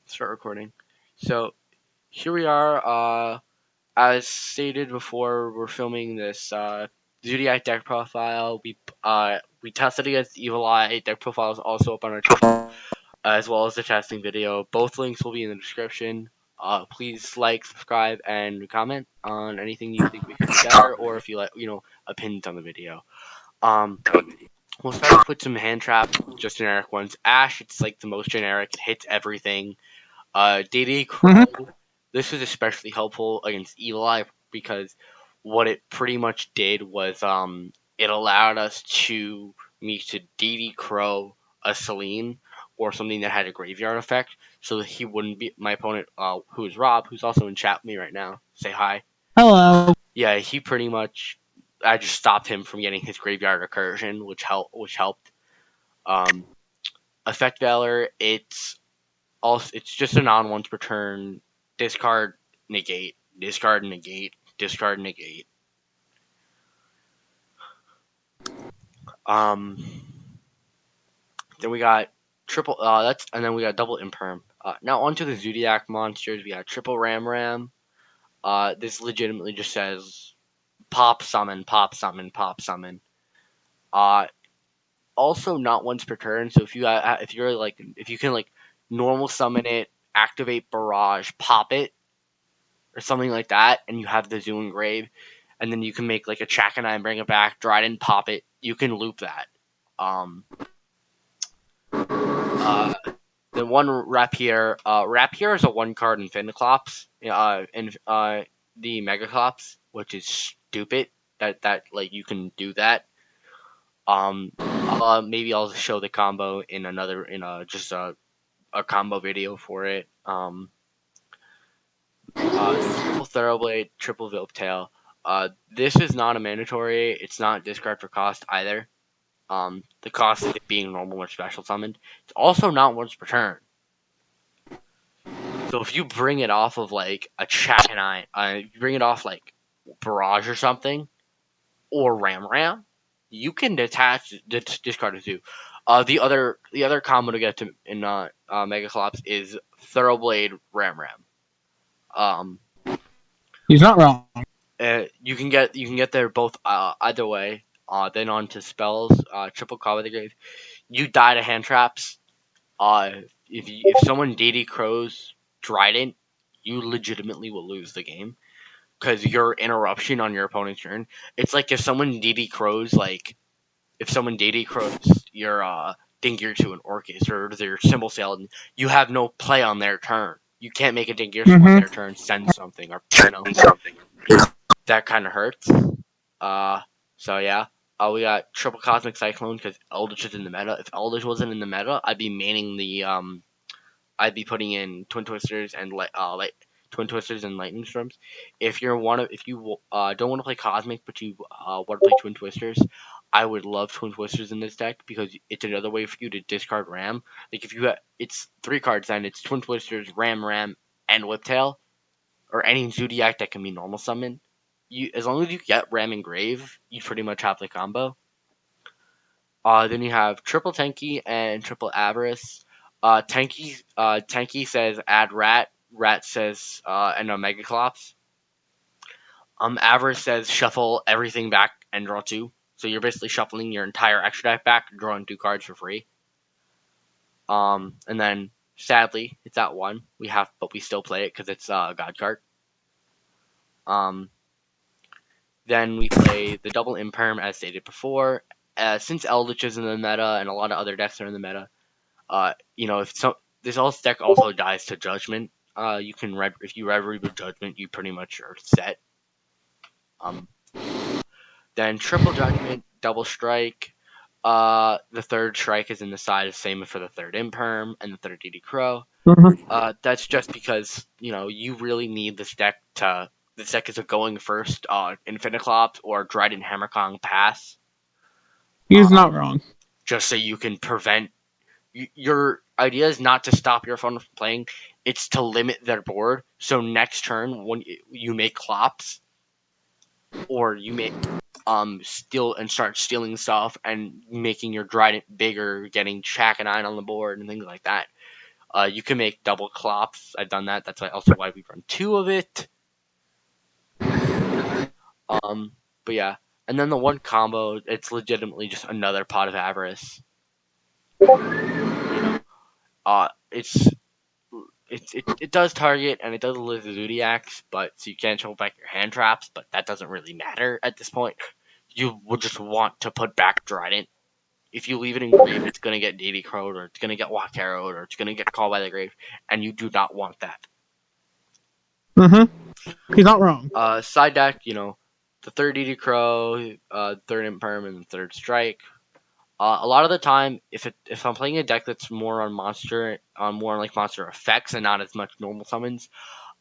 Start recording. So here we are. As stated before, we're filming this Zoodiac deck profile. We tested against Evil Eye. Deck profile is also up on our channel, as well as the testing video. Both links will be in the description. Please like, subscribe, and comment on anything you think we could do better, or if you like, opinions on the video. Um, we'll start off with some hand traps, just generic ones. Ash, it's like the most generic. It hits everything. DD Crow, Mm-hmm. this was especially helpful against Evil Eye because what it pretty much did was it allowed us to me to DD Crow a Celine or something that had a graveyard effect, so that he wouldn't be my opponent, who is Rob, who's also in chat with me right now. Say hi. Hello. Yeah, he pretty much. I just stopped him from getting his graveyard recursion, which helped. Um, Effect Valor, it's just a non once per turn. Discard, negate, discard, negate, discard, negate. Um, then we got triple. And then we got double imperm. Now onto the Zoodiac monsters. We got triple Ram Ram. This legitimately just says pop summon, pop summon, pop summon. Uh, Also not once per turn. So if you can like normal summon it, activate barrage, pop it, or something like that, and you have the Zoo Engrave, and then you can make like a Chakanai and bring it back, draw it and pop it. You can loop that. Um, uh, then one Rapier. Rapier is a one card Infiniclops. In the Megaclops, which is stupid. That like you can do that. Maybe I'll show the combo in just a combo video for it. Triple Thoroughblade, triple Vilptail. This is not a mandatory. It's not discard for cost either. The cost of it being normal or special summoned. It's also not once per turn. So if you bring it off of like a Chakanai, you bring it off like Barrage or something, or Ram Ram, you can discard it too. The other combo to get to in Megaclops is Thoroughblade Ram Ram. Um, He's not wrong. You can get there both either way. Then on to spells. Triple Call with the Grave. You die to hand traps. If someone DD Crows Trident, you legitimately will lose the game because your interruption on your opponent's turn. It's like if someone DD Crows your Dingir to an Orcus or their Symbol Sail, you have no play on their turn. You can't make a Dingir on Mm-hmm. their turn, send something, or that kind of hurts. Uh, so yeah. We got triple Cosmic Cyclone because Eldritch is in the meta. If Eldritch wasn't in the meta, I'd be maining I'd be putting in Twin Twisters and Twin Twisters and Lightning Storms. If you don't want to play Cosmic but you want to play Twin Twisters, I would love Twin Twisters in this deck because it's another way for you to discard Ram. Like if you it's 3 cards then it's Twin Twisters, Ram, and Whiptail, or any Zoodiac that can be normal summon. As long as you get Ram and Grave, you pretty much have the combo. Then you have triple Tanky and triple Avarice. Tanky says add Rat. Rat says and Megaclops. Avarice says shuffle everything back and draw 2. So you're basically shuffling your entire extra deck back, drawing 2 cards for free. And then sadly it's at 1. But we still play it because it's a God card. Then we play the double Imperm as stated before. Since Eldritch is in the meta and a lot of other decks are in the meta, this deck also dies to Judgment. If you Red Reboot Judgment, you pretty much are set. Then triple Judgment, double Strike. The third Strike is in the side, same for the third Imperm and the third DD Crow. Mm-hmm. That's just because you really need this deck to. This deck is a going first Infiniclops or Dryden Hammerkong pass. He's not wrong. Just so you can prevent. Your idea is not to stop your opponent from playing; it's to limit their board. So next turn, when you make clops, or you make steal and start stealing stuff and making your Dryden bigger, getting Shack and Iron on the board and things like that. You can make double clops. I've done that. That's also why we run 2 of it. But yeah. And then the one combo, it's legitimately just another pot of avarice. It does target and it does list Zoodiacs, but so you can't hold back your hand traps, but that doesn't really matter at this point. You would just want to put back Trident. If you leave it in grave, it's gonna get DD crowed, or it's gonna get walk arrowed, or it's gonna get called by the grave, and you do not want that. He's not wrong. Side deck, the third DD crow, third imperm, and the third strike. A lot of the time, if I'm playing a deck that's more on monster effects and not as much normal summons,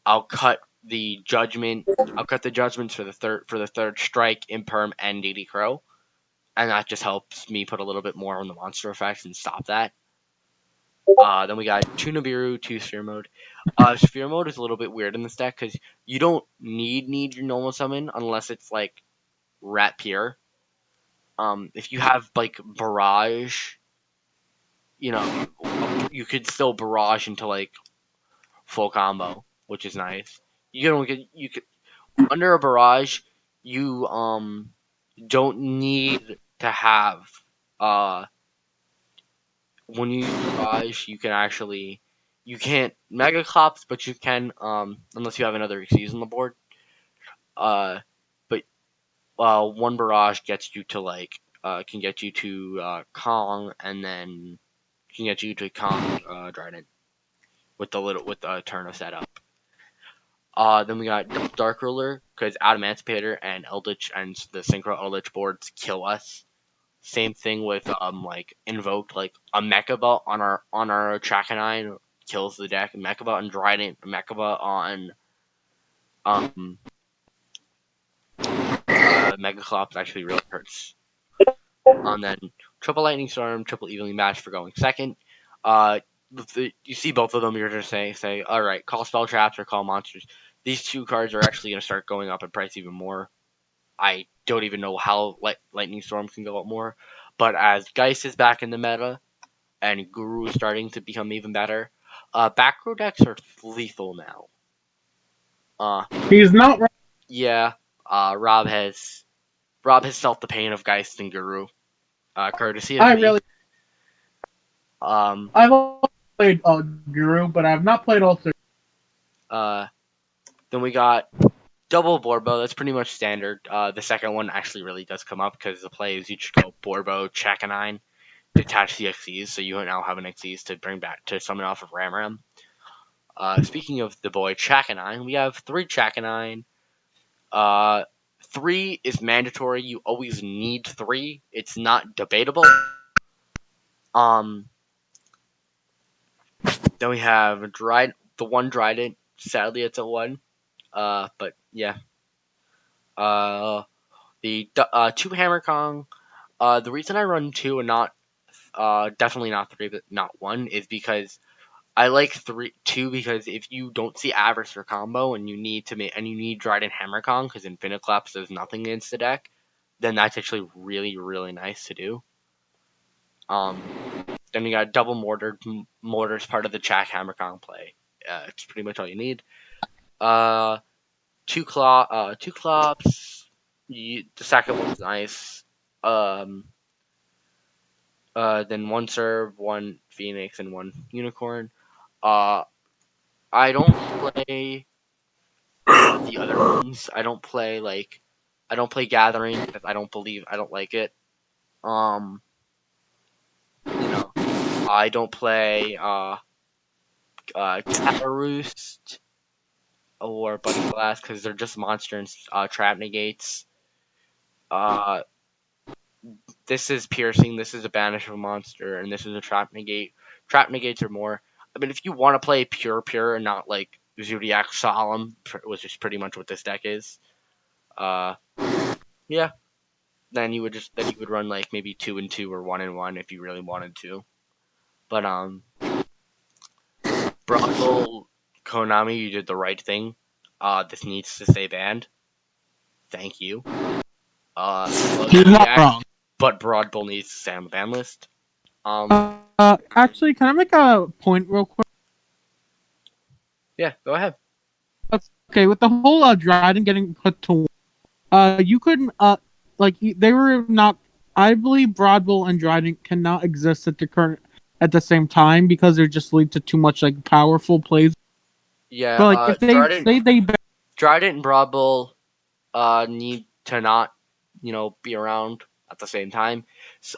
I'll cut the judgment. I'll cut the judgments for the third strike, imperm, and DD crow, and that just helps me put a little bit more on the monster effects and stop that. Then we got 2 Nibiru, 2 Sphere Mode. Sphere Mode is a little bit weird in this deck because you don't need your normal summon unless it's like Rat Pure. If you have like Barrage, you could still Barrage into like full combo, which is nice. You could under a Barrage, you don't need to have when you use Barrage, you can't Mega Clops, but you can unless you have another Xyz on the board. But one Barrage gets you to can get you to Kong, and then can get you to Kong Trident with a turn of setup. Then we got Dark Ruler because Adamantipator and Eldritch and the Synchro Eldritch boards kill us. Same thing with Invoke, like a Mecha Belt on our Trakanine kills the deck. Mecha Belt on Trident, Mecha Belt on Mega Clops actually really hurts. And then triple Lightning Storm, triple Evenly Matched for going second. You see both of them, you're just say, all right, call spell traps or call monsters. These 2 cards are actually going to start going up in price even more. I don't even know how Lightning Storm can go up more. But as Geist is back in the meta, and Guru is starting to become even better, back row decks are lethal now. He's not wrong. Yeah, Rob has felt the pain of Geist and Guru. Courtesy of me. I've played Guru, but I've not played all 3. Then we got double Borbo. That's pretty much standard. The second one actually really does come up because the play is you just go Borbo, Chakanine, detach the Xyz, so you now have an Xyz to bring back to summon off of Ram. Speaking of the boy Chakanine, we have 3 Chakanine. 3 is mandatory. You always need 3. It's not debatable. Then we have the one Trident. Sadly, it's a 1. But yeah. The 2 Hammer Kong. The reason I run 2 and not definitely not 3, but not 1 is because I like 2 because if you don't see Avarice for combo and you need Trident Hammer Kong because Infinite Collapse does nothing against the deck, then that's actually really, really nice to do. Then you got double mortar. Mortar's part of the Jack Hammer Kong play. It's pretty much all you need. 2 Clops. The second one's nice. Then 1 Serve, 1 Phoenix, and 1 Unicorn. I don't play the other ones. I don't play Gathering because I don't like it. I don't play Cataroost or Buddy Blast because they're just monster and trap negates. This is piercing, this is a banish of a monster, and this is a trap negate. Trap negates are more. I mean, if you want to play pure and not like Zoodiac Solemn, which is pretty much what this deck is, yeah, then you would run like maybe 2 and 2 or 1 and 1 if you really wanted to. But Broadbull Konami, you did the right thing. This needs to stay banned. Thank you. He's not wrong. But Broad Bull needs to stay on the ban list. Actually, can I make a point real quick? Yeah, go ahead. Okay, with the whole Dryden getting put to you couldn't they were not. I believe Broadwell and Dryden cannot exist at the same time because they just lead to too much like powerful plays. Yeah, But like if they Dryden, say they Dryden and Broadbull need to not, be around at the same time.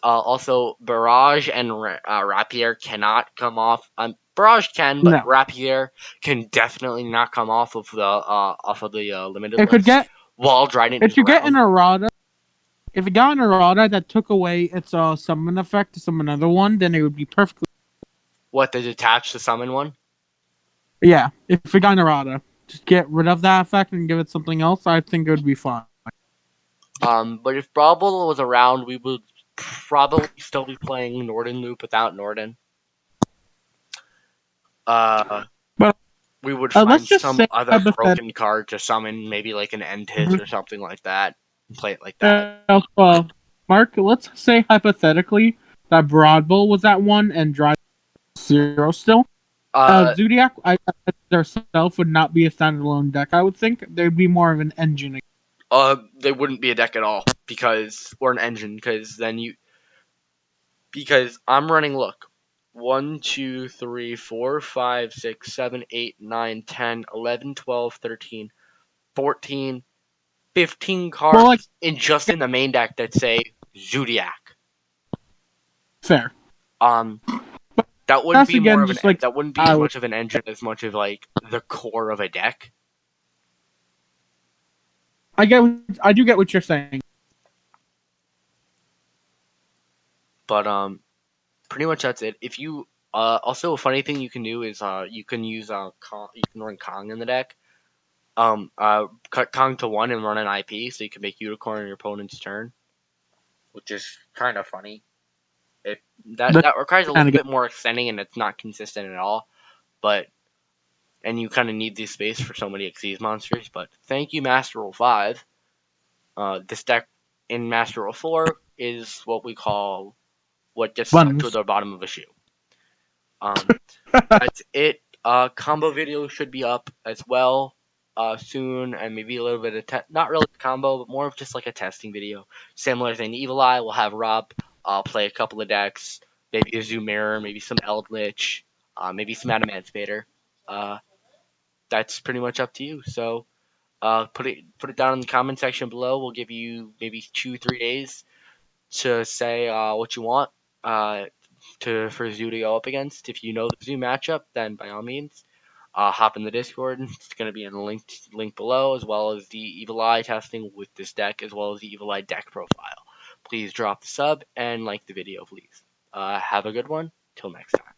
Also, Barrage and Rapier cannot come off. Barrage can, but no, Rapier can definitely not come off of the limited it could list get while Dryden is if you get an around. errata. If it got an errata that took away its summon effect to summon another one, then it would be perfectly. What, they detach the summon one? Yeah, if it got an errata, just get rid of that effect and give it something else. I think it would be fine. But if Braubel was around, we would probably still be playing Norden Loop without Norden. Uh, But we would let's find just some say other hypothetically. broken card to summon, maybe like an Entis or something like that, and play it like that. Mark, let's say hypothetically that Broadbull was at 1 and Dry 0 still. Uh, Zoodiac, themselves would not be a standalone deck. I would think they'd be more of an engine. they wouldn't be a deck at all because or an engine because I'm running. Look, 1, 2, 3, 4, 5, 6, 7, 8, 9, 10, 11, 12, 13, 14, 15 Well, like cards in the main deck that say Zoodiac. fair. Um, that wouldn't That's be more again of an just like that wouldn't be I as would. much of an engine as much of like the core of a deck. I do get what you're saying. But pretty much that's it. If you also a funny thing you can do is you can use you can run Kong in the deck. Cut Kong to 1 and run an IP, so you can make Unicorn on your opponent's turn, which is kind of funny. It But that requires a kind little of bit more extending, and it's not consistent at all. But and you kind of need the space for so many Xyz monsters. But thank you, Master Rule 5. This deck in Master Rule 4 is what we call what gets stuck to buns. the bottom of a shoe. That's it. Combo video should be up as well soon, and maybe a little bit of not really combo, but more of just like a testing video. Similar thing to Evil Eye, we'll have Rob play a couple of decks, maybe a Zoom Mirror, maybe some Eldritch, maybe some Adamantivator. Uh, that's pretty much up to you. So put it down in the comment section below. We'll give you maybe 2-3 days to say what you want. For Zoo to go up against. If you know the Zoo matchup, then by all means, hop in the Discord. It's going to be in the link below, as well as the Evil Eye testing with this deck, as well as the Evil Eye deck profile. Please drop the sub and like the video, please. Have a good one. Till next time.